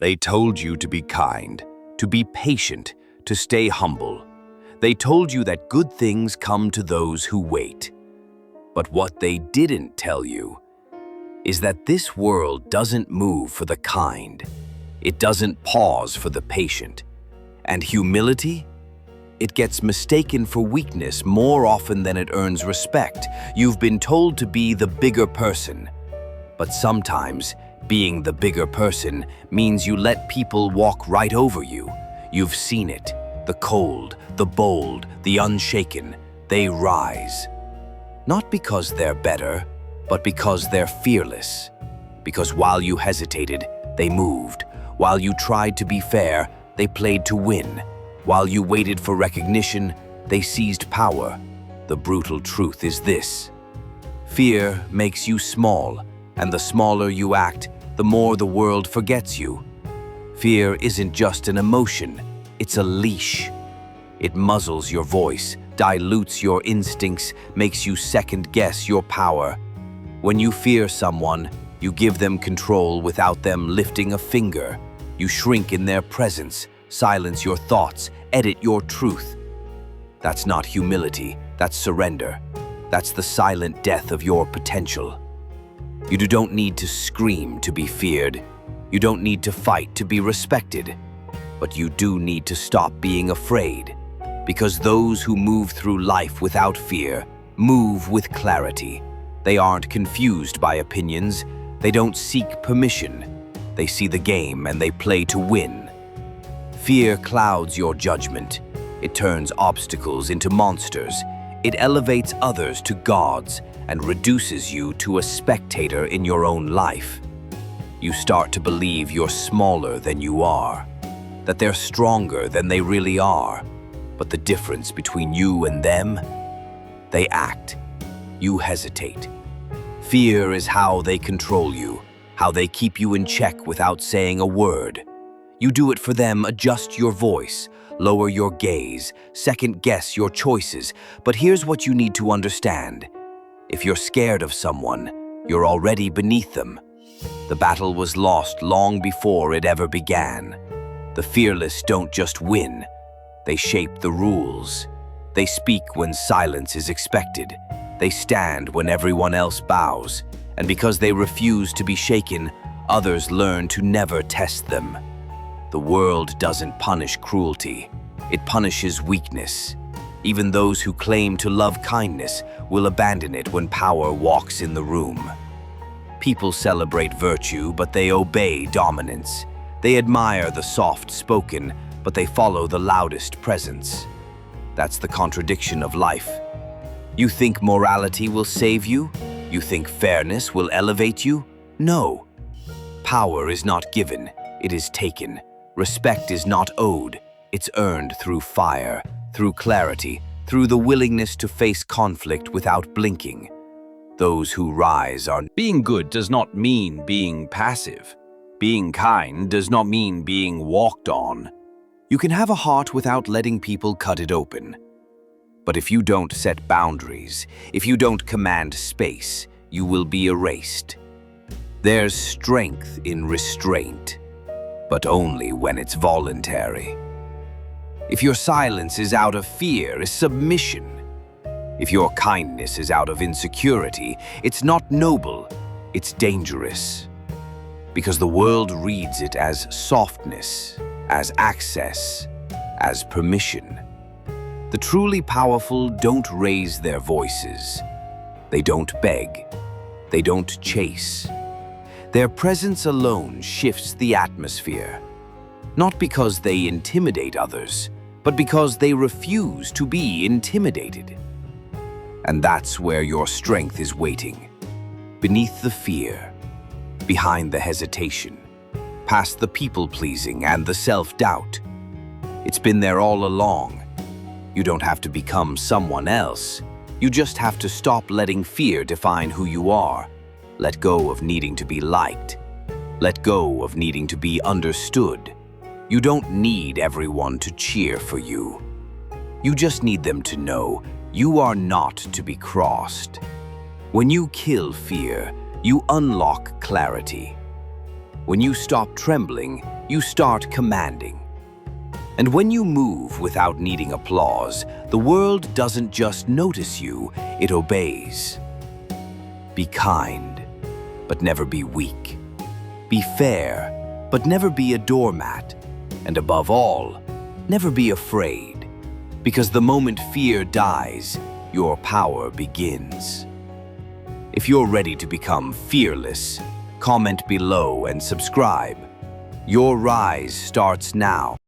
They told you to be kind, to be patient, to stay humble. They told you that good things come to those who wait. But what they didn't tell you is that this world doesn't move for the kind. It doesn't pause for the patient. And humility? It gets mistaken for weakness more often than it earns respect. You've been told to be the bigger person. But sometimes, being the bigger person means you let people walk right over you. You've seen it. The cold, the bold, the unshaken, they rise. Not because they're better, but because they're fearless. Because while you hesitated, they moved. While you tried to be fair, they played to win. While you waited for recognition, they seized power. The brutal truth is this: fear makes you small, and the smaller you act, the more the world forgets you. Fear isn't just an emotion, it's a leash. It muzzles your voice, dilutes your instincts, makes you second-guess your power. When you fear someone, you give them control without them lifting a finger. You shrink in their presence, silence your thoughts, edit your truth. That's not humility, that's surrender. That's the silent death of your potential. You don't need to scream to be feared. You don't need to fight to be respected. But you do need to stop being afraid. Because those who move through life without fear move with clarity. They aren't confused by opinions. They don't seek permission. They see the game and they play to win. Fear clouds your judgment. It turns obstacles into monsters. It elevates others to gods and reduces you to a spectator in your own life. You start to believe you're smaller than you are, that they're stronger than they really are. But the difference between you and them? They act. You hesitate. Fear is how they control you, how they keep you in check without saying a word. You do it for them, adjust your voice, lower your gaze, second-guess your choices. But here's what you need to understand. If you're scared of someone, you're already beneath them. The battle was lost long before it ever began. The fearless don't just win. They shape the rules. They speak when silence is expected. They stand when everyone else bows. And because they refuse to be shaken, others learn to never test them. The world doesn't punish cruelty. It punishes weakness. Even those who claim to love kindness will abandon it when power walks in the room. People celebrate virtue, but they obey dominance. They admire the soft-spoken, but they follow the loudest presence. That's the contradiction of life. You think morality will save you? You think fairness will elevate you? No. Power is not given, it is taken. Respect is not owed, it's earned through fire, through clarity, through the willingness to face conflict without blinking. Those who rise are... Being good does not mean being passive. Being kind does not mean being walked on. You can have a heart without letting people cut it open. But if you don't set boundaries, if you don't command space, you will be erased. There's strength in restraint, but only when it's voluntary. If your silence is out of fear, it's submission. If your kindness is out of insecurity, it's not noble, it's dangerous. Because the world reads it as softness, as access, as permission. The truly powerful don't raise their voices. They don't beg. They don't chase. Their presence alone shifts the atmosphere. Not because they intimidate others, but because they refuse to be intimidated. And that's where your strength is waiting. Beneath the fear, behind the hesitation, past the people-pleasing and the self-doubt. It's been there all along. You don't have to become someone else. You just have to stop letting fear define who you are. Let go of needing to be liked. Let go of needing to be understood. You don't need everyone to cheer for you. You just need them to know you are not to be crossed. When you kill fear, you unlock clarity. When you stop trembling, you start commanding. And when you move without needing applause, the world doesn't just notice you, it obeys. Be kind, but never be weak. Be fair, but never be a doormat. And above all, never be afraid. Because the moment fear dies, your power begins. If you're ready to become fearless, comment below and subscribe. Your rise starts now.